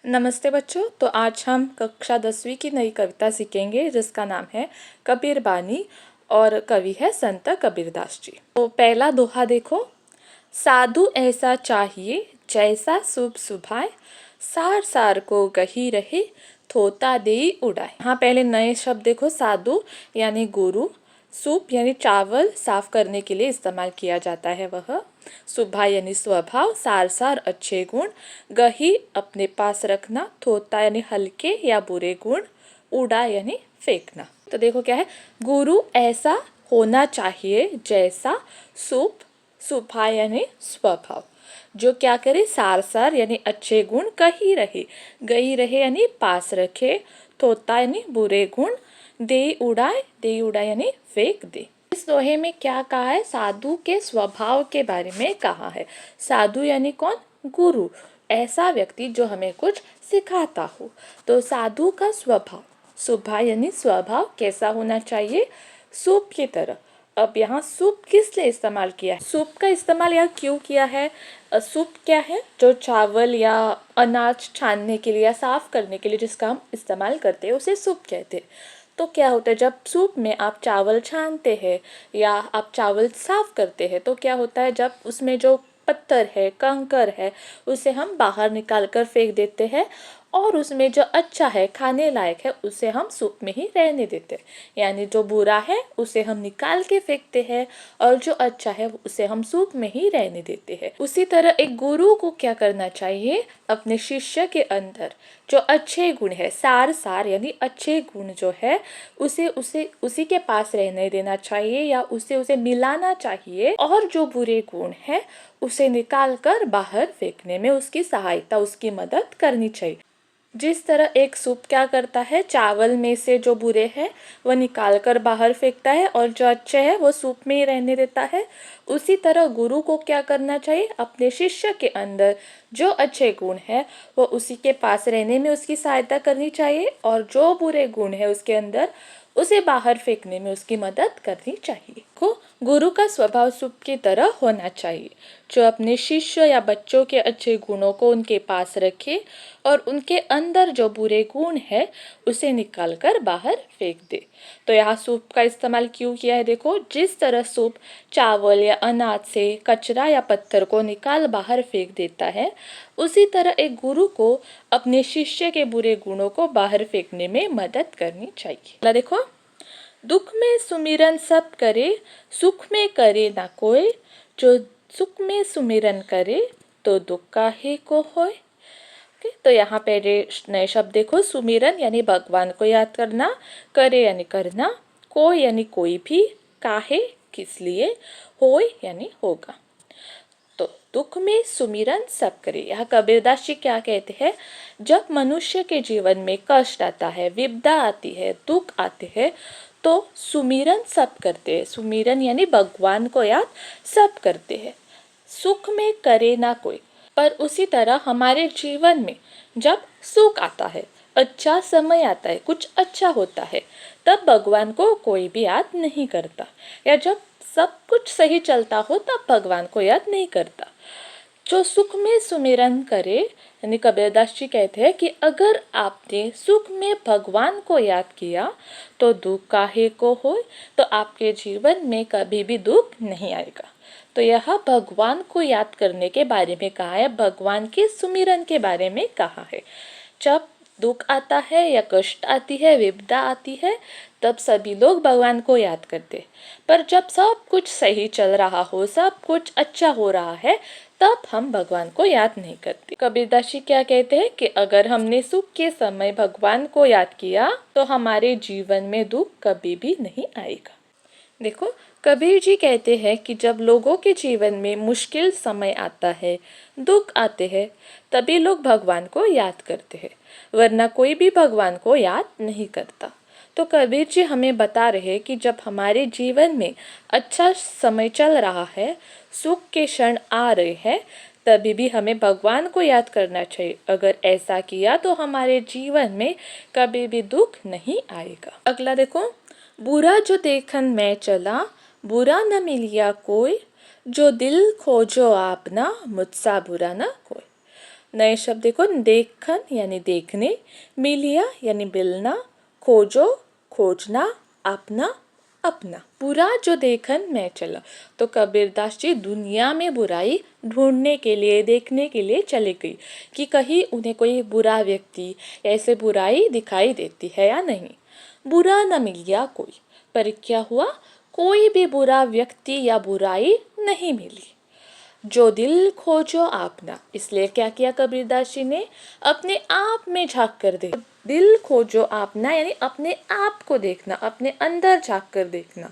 नमस्ते बच्चों। तो आज हम कक्षा 10वीं की नई कविता सीखेंगे जिसका नाम है कबीर बानी और कवि है संत कबीरदास जी। तो पहला दोहा देखो। साधु ऐसा चाहिए जैसा शुभ सुभाए, सार सार को गही रहे थोता देई उड़ाए। हाँ, पहले नए शब्द देखो। साधु यानी गुरु, सूप यानी चावल साफ करने के लिए इस्तेमाल किया जाता है वह, सुभा यानी स्वभाव, सार सार अच्छे गुण, गही अपने पास रखना, थोता यानी हल्के या बुरे गुण, उड़ा यानी फेंकना। तो देखो क्या है, गुरु ऐसा होना चाहिए जैसा सूप, सुभा यानी स्वभाव, जो क्या करे, सार सार यानी अच्छे गुण, गही रहे यानी पास रखे, थोता यानी बुरे गुण, दे उड़ाए यानी फेंक दे। इस दोहे में क्या कहा है, साधु के स्वभाव के बारे में कहा है। साधु यानी कौन, गुरु, ऐसा व्यक्ति जो हमें कुछ सिखाता हो। तो साधु का स्वभाव, सुभा यानी स्वभाव कैसा होना चाहिए, सूप की तरह। अब यहाँ सूप किस लिए इस्तेमाल किया है, सूप का इस्तेमाल यहाँ क्यों किया है। सूप क्या है, जो चावल या अनाज छानने के लिए या साफ करने के लिए जिसका हम इस्तेमाल करते हैं उसे सूप कहते हैं। तो क्या होता है, जब सूप में आप चावल छानते हैं या आप चावल साफ करते हैं तो क्या होता है, जब उसमें जो पत्थर है, कंकर है, उसे हम बाहर निकाल कर फेंक देते हैं और उसमें जो अच्छा है, खाने लायक है, उसे हम सूप में ही रहने देते हैं। यानी जो बुरा है उसे हम निकाल के फेंकते हैं और जो अच्छा है उसे हम सूप में ही रहने देते हैं। उसी तरह एक गुरु को क्या करना चाहिए, अपने शिष्य के अंदर जो अच्छे गुण है, सार यानी अच्छे गुण जो है उसे उसे उसी के पास रहने देना चाहिए या उसे मिलाना चाहिए, और जो बुरे गुण है उसे निकाल कर बाहर फेंकने में उसकी सहायता, उसकी मदद करनी चाहिए। जिस तरह एक सूप क्या करता है, चावल में से जो बुरे हैं वह निकाल कर बाहर फेंकता है और जो अच्छे हैं वो सूप में ही रहने देता है, उसी तरह गुरु को क्या करना चाहिए, अपने शिष्य के अंदर जो अच्छे गुण है वो उसी के पास रहने में उसकी सहायता करनी चाहिए, और जो बुरे गुण है उसके अंदर उसे बाहर फेंकने में उसकी मदद करनी चाहिए। को गुरु का स्वभाव सूप की तरह होना चाहिए, जो अपने शिष्य या बच्चों के अच्छे गुणों को उनके पास रखे और उनके अंदर जो बुरे गुण है उसे निकाल कर बाहर फेंक दे। तो यहाँ सूप का इस्तेमाल क्यों किया है, देखो। जिस तरह सूप चावल या अनाज से कचरा या पत्थर को निकाल बाहर फेंक देता है, उसी तरह एक गुरु को अपने शिष्य के बुरे गुणों को बाहर फेंकने में मदद करनी चाहिए। देखो, दुख में सुमिरन सब करे, सुख में करे ना कोई, जो सुख में सुमिरन करे तो दुख काहे को होए। तो यहाँ पे नए शब्द देखो। सुमिरन यानी भगवान को याद करना, करे यानी करना, कोई यानी कोई भी, काहे किस लिए, होए यानी होगा। तो दुख में सुमिरन सब करे। यहाँ कबीरदास जी क्या कहते हैं, जब मनुष्य के जीवन में कष्ट आता है, विपदा आती है, दुख आते हैं, तो सुमिरन सब करते हैं। सुमिरन यानी भगवान को याद सब करते हैं। सुख में करे ना कोई, पर उसी तरह हमारे जीवन में जब सुख आता है, अच्छा समय आता है, कुछ अच्छा होता है, तब भगवान को कोई भी याद नहीं करता, या जब सब कुछ सही चलता हो तब भगवान को याद नहीं करता। जो सुख में सुमिरन करे, यानी कबीरदास जी कहते हैं कि अगर आपने सुख में भगवान को याद किया तो दुख काहे को होए, तो आपके जीवन में कभी भी दुख नहीं आएगा। तो यह भगवान को याद करने के बारे में कहा है, भगवान के सुमिरन के बारे में कहा है। जब दुख आता है या कष्ट आती है, विपदा आती है, तब सभी लोग भगवान को याद करते, पर जब सब कुछ सही चल रहा हो, सब कुछ अच्छा हो रहा है, तब हम भगवान को याद नहीं करते। कबीरदास जी क्या कहते हैं कि अगर हमने सुख के समय भगवान को याद किया तो हमारे जीवन में दुख कभी भी नहीं आएगा। देखो, कबीर जी कहते हैं कि जब लोगों के जीवन में मुश्किल समय आता है, दुख आते हैं, तभी लोग भगवान को याद करते हैं, वरना कोई भी भगवान को याद नहीं करता। तो कबीर जी हमें बता रहे हैं कि जब हमारे जीवन में अच्छा समय चल रहा है, सुख के क्षण आ रहे हैं, तभी भी हमें भगवान को याद करना चाहिए। अगर ऐसा किया तो हमारे जीवन में कभी भी दुख नहीं आएगा। अगला देखो, बुरा जो देखन मैं चला, बुरा न मिलिया कोई, जो दिल खोजो आपना, मुझसा बुरा न कोई। नए शब्द देखो, देखन यानी देखने, मिलिया यानी मिलना, खोजो खोजना, अपना अपना। बुरा जो देखन मैं चला, तो कबीरदास जी दुनिया में बुराई ढूंढने के लिए, देखने के लिए चले गई कि कहीं उन्हें कोई बुरा व्यक्ति ऐसे बुराई दिखाई देती है या नहीं। बुरा न मिल गया कोई, पर क्या हुआ, कोई भी बुरा व्यक्ति या बुराई नहीं मिली। जो दिल खोजो आपना, इसलिए क्या किया कबीरदास जी ने, अपने आप में झांक कर दे। दिल खोजो आपना यानी अपने आप को देखना, अपने अंदर झांक कर देखना।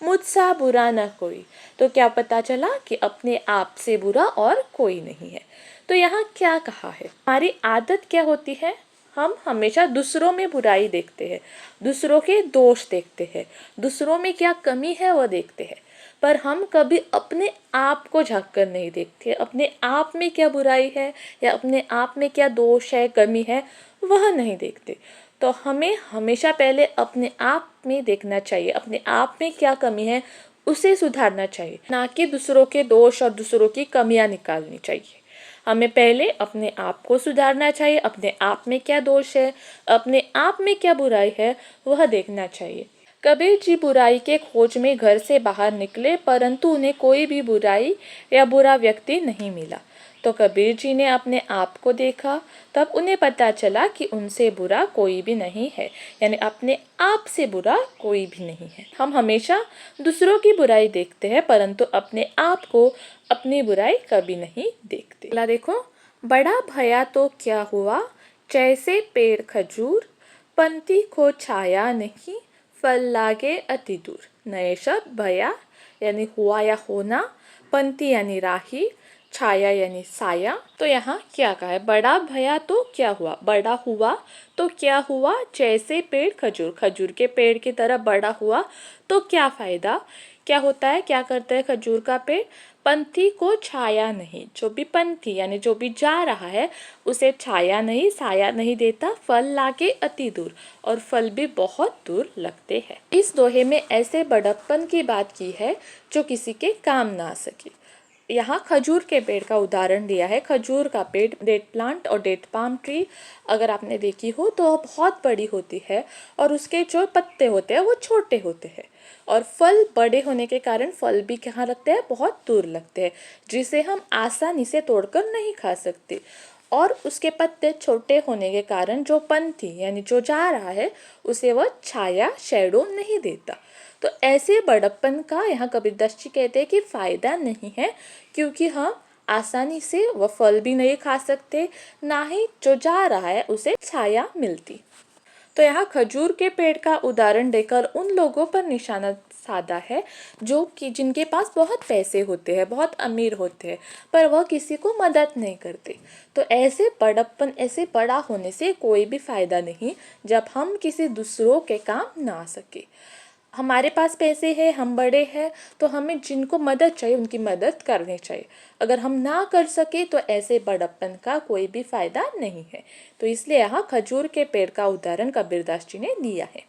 मुझसा बुरा न कोई, तो क्या पता चला कि अपने आप से बुरा और कोई नहीं है। तो यहाँ क्या कहा है, हमारी आदत क्या होती है, हम हमेशा दूसरों में बुराई देखते हैं, दूसरों के दोष देखते हैं, दूसरों में क्या कमी है वो देखते हैं, पर हम कभी अपने आप को झांक कर नहीं देखते, अपने आप में क्या बुराई है या अपने आप में क्या दोष है, कमी है, वह नहीं देखते। तो हमें हमेशा पहले अपने आप में देखना चाहिए, अपने आप में क्या कमी है उसे सुधारना चाहिए, ना कि दूसरों के दोष और दूसरों की कमियां निकालनी चाहिए। हमें पहले अपने आप को सुधारना चाहिए, अपने आप में क्या दोष है, अपने आप में क्या बुराई है, वह देखना चाहिए। कबीर जी बुराई के खोज में घर से बाहर निकले, परंतु उन्हें कोई भी बुराई या बुरा व्यक्ति नहीं मिला। तो कबीर जी ने अपने आप को देखा, तब उन्हें पता चला कि उनसे बुरा कोई भी नहीं है, यानी अपने आप से बुरा कोई भी नहीं है। हम हमेशा दूसरों की बुराई देखते हैं, परंतु अपने आप को, अपनी बुराई कभी नहीं देखते। अगला देखो, बड़ा भया तो क्या हुआ, जैसे पेड़ खजूर, पंथी को छाया नहीं, फल लागे अति दूर। नए शब्द, भया यानी हुआ या होना, पंथी यानी राही, छाया यानी साया। तो यहाँ क्या कहा है, बड़ा भया तो क्या हुआ, बड़ा हुआ तो क्या हुआ, जैसे पेड़ खजूर, खजूर के पेड़ की तरह बड़ा हुआ तो क्या फायदा, क्या होता है, क्या करता है खजूर का पेड़, पंथी को छाया नहीं, जो भी पंथी यानी जो भी जा रहा है उसे छाया नहीं, साया नहीं देता, फल लागे अति दूर, और फल भी बहुत दूर लगते हैं। इस दोहे में ऐसे बड़प्पन की बात की है जो किसी के काम ना आ सके। यहाँ खजूर के पेड़ का उदाहरण दिया है। खजूर का पेड़, डेट प्लांट और डेट पाम ट्री अगर आपने देखी हो तो बहुत बड़ी होती है और उसके जो पत्ते होते हैं वो छोटे होते हैं, और फल बड़े होने के कारण फल भी कहाँ लगते हैं, बहुत दूर लगते हैं, जिसे हम आसानी से तोड़कर नहीं खा सकते। और उसके पत्ते छोटे होने के कारण जो पंथी यानी जो जा रहा है उसे वह छाया, शैडो नहीं देता। तो ऐसे बड़प्पन का यहाँ कबीरदास जी कहते हैं कि फायदा नहीं है, क्योंकि हम आसानी से वह फल भी नहीं खा सकते, ना ही जो जा रहा है उसे छाया मिलती। तो यहाँ खजूर के पेड़ का उदाहरण देकर उन लोगों पर निशाना साधा है जो कि जिनके पास बहुत पैसे होते हैं, बहुत अमीर होते हैं, पर वह किसी को मदद नहीं करते। तो ऐसे बड़प्पन, ऐसे बड़ा होने से कोई भी फायदा नहीं जब हम किसी दूसरों के काम ना आ सके। हमारे पास पैसे हैं, हम बड़े हैं, तो हमें जिनको मदद चाहिए उनकी मदद करनी चाहिए। अगर हम ना कर सके तो ऐसे बड़प्पन का कोई भी फायदा नहीं है। तो इसलिए यहाँ खजूर के पेड़ का उदाहरण कबीरदास जी ने दिया है।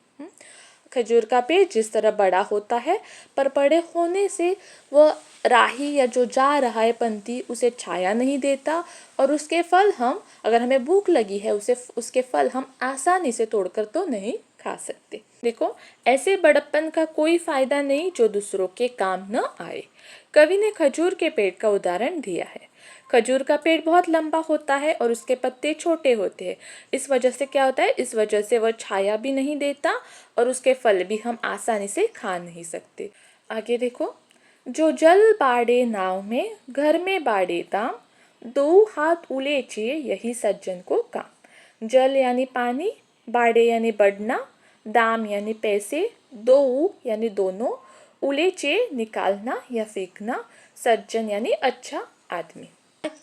खजूर का पेड़ जिस तरह बड़ा होता है, पर बड़े होने से वह राही या जो जा रहा है पंथी उसे छाया नहीं देता, और उसके फल हम, अगर हमें भूख लगी है, उसके फल हम आसानी से तोड़कर तो नहीं खा सकते। देखो, ऐसे बड़प्पन का कोई फायदा नहीं जो दूसरों के काम न आए। कवि ने खजूर के पेड़ का उदाहरण दिया है। खजूर का पेड़ बहुत लंबा होता है और उसके पत्ते छोटे होते हैं। इस वजह से क्या होता है, इस वजह से वह छाया भी नहीं देता और उसके फल भी हम आसानी से खा नहीं सकते। आगे देखो, जो जल बाड़े नाव में, घर में बाड़े दाम, दो हाथ उलेचे यही सज्जन को काम। जल यानी पानी, बाड़े यानी बढ़ना, दाम यानी पैसे, दो यानी दोनों, उलेचे निकालना या फेंकना, सज्जन यानी अच्छा आदमी।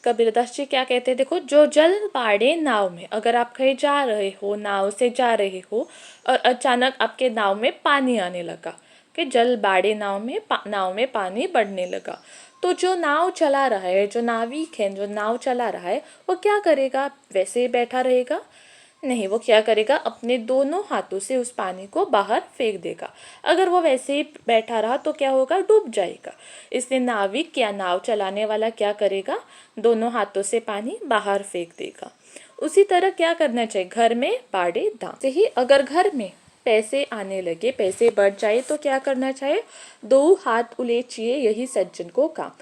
कबीरदास जी क्या कहते हैं, देखो, जो जल बाड़े नाव में, अगर आप कहीं जा रहे हो, नाव से जा रहे हो और अचानक आपके नाव में पानी आने लगा, कि जल बाड़े नाव में नाव में पानी बढ़ने लगा, तो जो नाव चला रहा है, जो नाविक है, जो नाव चला रहा है, वो क्या करेगा, वैसे ही बैठा रहेगा? नहीं, वो क्या करेगा, अपने दोनों हाथों से उस पानी को बाहर फेंक देगा। अगर वो वैसे ही बैठा रहा तो क्या होगा, डूब जाएगा। इसलिए नाविक या नाव चलाने वाला क्या करेगा, दोनों हाथों से पानी बाहर फेंक देगा। उसी तरह क्या करना चाहिए, घर में बाड़े दाम से ही अगर घर में पैसे आने लगे, पैसे बढ़ जाए तो क्या करना चाहिए, दो हाथ उलेचिए यही सज्जन को काम।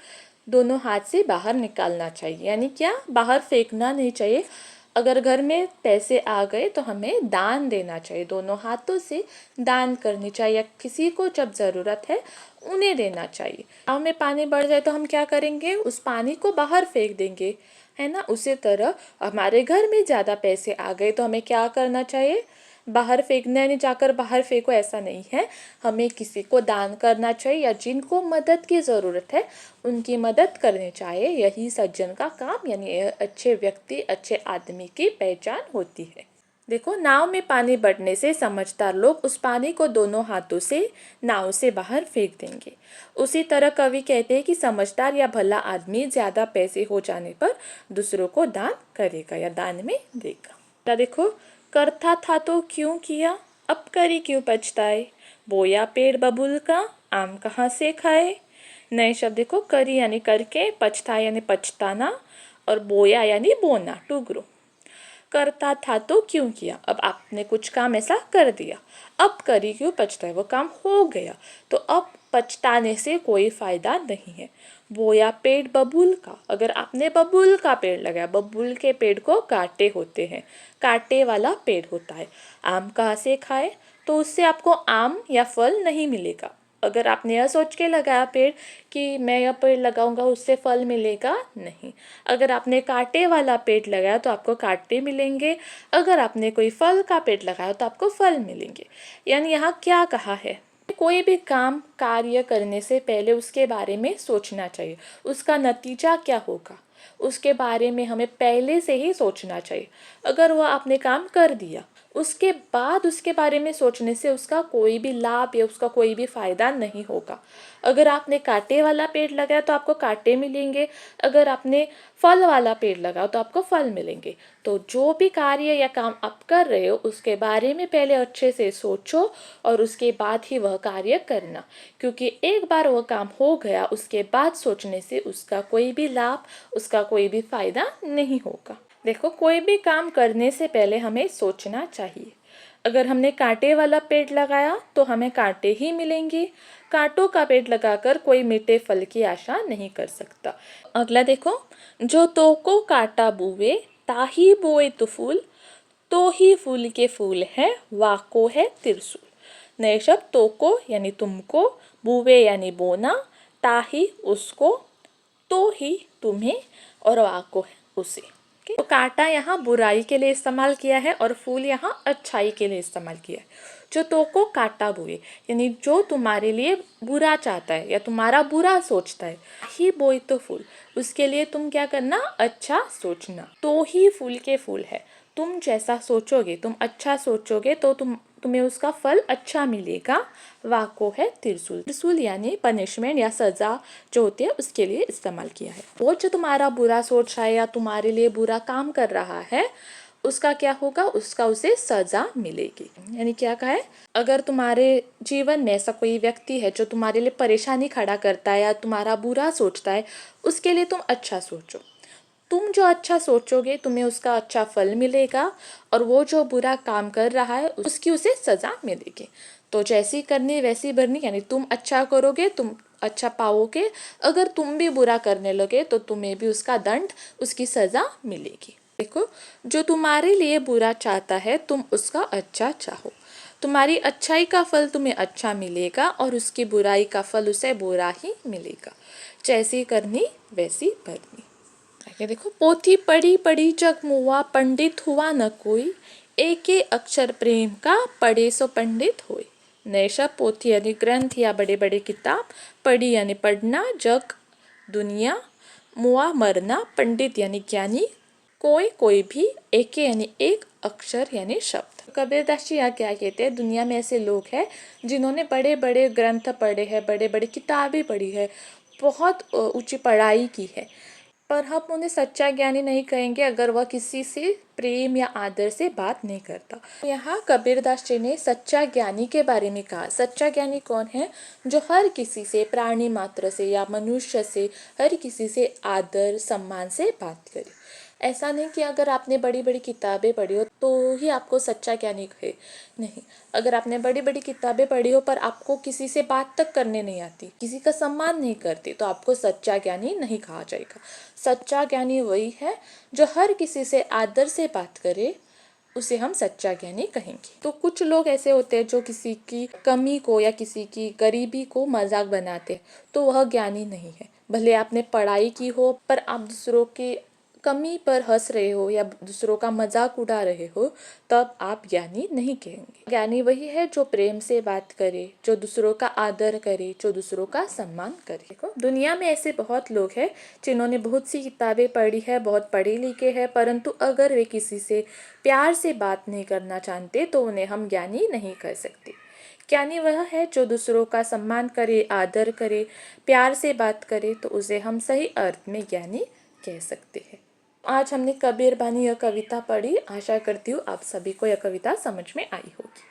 दोनों हाथ से बाहर निकालना चाहिए, यानी क्या, बाहर फेंकना नहीं चाहिए। अगर घर में पैसे आ गए तो हमें दान देना चाहिए, दोनों हाथों से दान करनी चाहिए, या किसी को जब ज़रूरत है उन्हें देना चाहिए। गाँव में पानी बढ़ जाए तो हम क्या करेंगे, उस पानी को बाहर फेंक देंगे, है ना। उसी तरह हमारे घर में ज़्यादा पैसे आ गए तो हमें क्या करना चाहिए, बाहर फेंकना, यानी जाकर बाहर फेंको ऐसा नहीं है, हमें किसी को दान करना चाहिए, या जिनको मदद की ज़रूरत है उनकी मदद करनी चाहिए। यही सज्जन का काम, यानी अच्छे व्यक्ति, अच्छे आदमी की पहचान होती है। देखो, नाव में पानी बढ़ने से समझदार लोग उस पानी को दोनों हाथों से नाव से बाहर फेंक देंगे। उसी तरह कवि कहते हैं कि समझदार या भला आदमी ज़्यादा पैसे हो जाने पर दूसरों को दान करेगा या दान में देगा। देखो, करता था तो क्यों किया, अब करी क्यों पछताए, बोया पेड़ बबूल का, आम कहाँ से खाए। नए शब्द देखो, करी यानी करके, पछताए यानी पछताना, और बोया यानी बोना, टू ग्रो। करता था तो क्यों किया, अब आपने कुछ काम ऐसा कर दिया, अब करी क्यों पछताए, वो काम हो गया तो अब पछताने से कोई फायदा नहीं है। बोया पेड़ बबूल का, अगर आपने बबूल का पेड़ लगाया, बबूल के पेड़ को कांटे होते हैं, कांटे वाला पेड़ होता है। आम कहाँ से खाए, तो उससे आपको आम या फल नहीं मिलेगा। अगर आपने यह सोच के लगाया पेड़ कि मैं यह पेड़ लगाऊंगा उससे फल मिलेगा, नहीं। अगर आपने कांटे वाला पेड़ लगाया तो आपको कांटे मिलेंगे, अगर आपने कोई फल का पेड़ लगाया तो आपको फल मिलेंगे। यानी यहाँ क्या कहा है, कोई भी काम कार्य करने से पहले उसके बारे में सोचना चाहिए, उसका नतीजा क्या होगा उसके बारे में हमें पहले से ही सोचना चाहिए। अगर वह आपने काम कर दिया उसके बाद उसके बारे में सोचने से उसका कोई भी लाभ या उसका कोई भी फायदा नहीं होगा। अगर आपने कांटे वाला पेड़ लगाया तो आपको कांटे मिलेंगे, अगर आपने फल वाला पेड़ लगाया तो आपको फल मिलेंगे। तो जो भी कार्य या काम आप कर रहे हो उसके बारे में पहले अच्छे से सोचो और उसके बाद ही वह कार्य करना, क्योंकि एक बार वह काम हो गया उसके बाद सोचने से उसका कोई भी लाभ, उसका कोई भी फायदा नहीं होगा। देखो, कोई भी काम करने से पहले हमें सोचना चाहिए। अगर हमने कांटे वाला पेड़ लगाया तो हमें कांटे ही मिलेंगे, कांटों का पेड़ लगाकर कोई मीठे फल की आशा नहीं कर सकता। अगला देखो, जो तो को काटा बुवे ताही बोए तो फूल, तो ही फूल के फूल है वाको है त्रिशूल। नए शब्द, तो को यानी तुमको, बुवे यानी बोना, ताही उसको, तो ही तुम्हें, और वाको है उसे। तो कांटा यहाँ बुराई के लिए इस्तेमाल किया है और फूल यहाँ अच्छाई के लिए इस्तेमाल किया है। जो तो को काटा बुए यानी जो तुम्हारे लिए बुरा चाहता है या तुम्हारा बुरा सोचता है, ही बोए तो फूल, उसके लिए तुम क्या करना, अच्छा सोचना। तो ही फूल के फूल है, तुम जैसा सोचोगे, तुम अच्छा सोचोगे तो तुम्हें उसका फल अच्छा मिलेगा। वाको है त्रिशूल, त्रिशूल यानी पनिशमेंट या सजा जो होती है उसके लिए इस्तेमाल किया है। वो जो तुम्हारा बुरा सोच रहा है या तुम्हारे लिए बुरा काम कर रहा है उसका क्या होगा, उसका उसे सजा मिलेगी। यानी क्या कहा है, अगर तुम्हारे जीवन में ऐसा कोई व्यक्ति है जो तुम्हारे लिए परेशानी खड़ा करता है या तुम्हारा बुरा सोचता है, उसके लिए तुम अच्छा सोचो। तुम जो अच्छा सोचोगे तुम्हें उसका अच्छा फल मिलेगा, और वो जो बुरा काम कर रहा है उसकी उसे सजा मिलेगी। तो जैसी करनी वैसी भरनी, यानी तुम अच्छा करोगे तुम अच्छा पाओगे, अगर तुम भी बुरा करने लगे तो तुम्हें भी उसका दंड, उसकी सजा मिलेगी। देखो, जो तुम्हारे लिए बुरा चाहता है तुम उसका अच्छा चाहो, तुम्हारी अच्छाई का फल तुम्हें अच्छा मिलेगा और उसकी बुराई का फल उसे बुरा ही मिलेगा। जैसी करनी वैसी भरनी। आगे देखो, पोथी पढ़ी पढ़ी जग मुआ, पंडित हुआ न कोई, एक अक्षर प्रेम का पढ़े सो पंडित होए। नए शब्द, पोथी यानी ग्रंथ या बड़े बड़े किताब, पढ़ी यानी पढ़ना, जग दुनिया, मुआ मरना, पंडित यानी ज्ञानी, कोई भी, एक यानी एक, अक्षर यानी शब्द। कबीरदास जी यहाँ क्या कहते हैं, दुनिया में ऐसे लोग हैं जिन्होंने बड़े बड़े ग्रंथ पढ़े हैं, बड़े बड़े किताबें पढ़ी है, बहुत ऊंची पढ़ाई की है, पर हम उन्हें सच्चा ज्ञानी नहीं कहेंगे अगर वह किसी से प्रेम या आदर से बात नहीं करता। यहाँ कबीरदास जी ने सच्चा ज्ञानी के बारे में कहा। सच्चा ज्ञानी कौन है? जो हर किसी से, प्राणी मात्र से या मनुष्य से, हर किसी से आदर सम्मान से बात करे। ऐसा नहीं कि अगर आपने बड़ी बड़ी किताबें पढ़ी हो तो ही आपको सच्चा ज्ञानी कहे, नहीं। अगर आपने बड़ी बड़ी किताबें पढ़ी हो पर आपको किसी से बात तक करने नहीं आती, किसी का सम्मान नहीं करती, तो आपको सच्चा ज्ञानी नहीं कहा जाएगा। सच्चा ज्ञानी वही है जो हर किसी से आदर से बात करे, उसे हम सच्चा ज्ञानी कहेंगे। तो कुछ लोग ऐसे होते हैं जो किसी की कमी को या किसी की गरीबी को मजाक बनाते हैं, तो वह ज्ञानी नहीं है। भले आपने पढ़ाई की हो पर आप दूसरों की कमी पर हंस रहे हो या दूसरों का मजाक उड़ा रहे हो, तब आप ज्ञानी नहीं कहेंगे। ज्ञानी वही है जो प्रेम से बात करे, जो दूसरों का आदर करे, जो दूसरों का सम्मान करे। देखो, दुनिया में ऐसे बहुत लोग हैं जिन्होंने बहुत सी किताबें पढ़ी है, बहुत पढ़े लिखे हैं, परंतु अगर वे किसी से प्यार से बात नहीं करना जानते तो उन्हें हम ज्ञानी नहीं कह सकते। ज्ञानी वह है जो दूसरों का सम्मान करे, आदर करे, प्यार से बात करे, तो उसे हम सही अर्थ में ज्ञानी कह सकते हैं। आज हमने कबीर बानी यह कविता पढ़ी। आशा करती हूँ आप सभी को यह कविता समझ में आई होगी।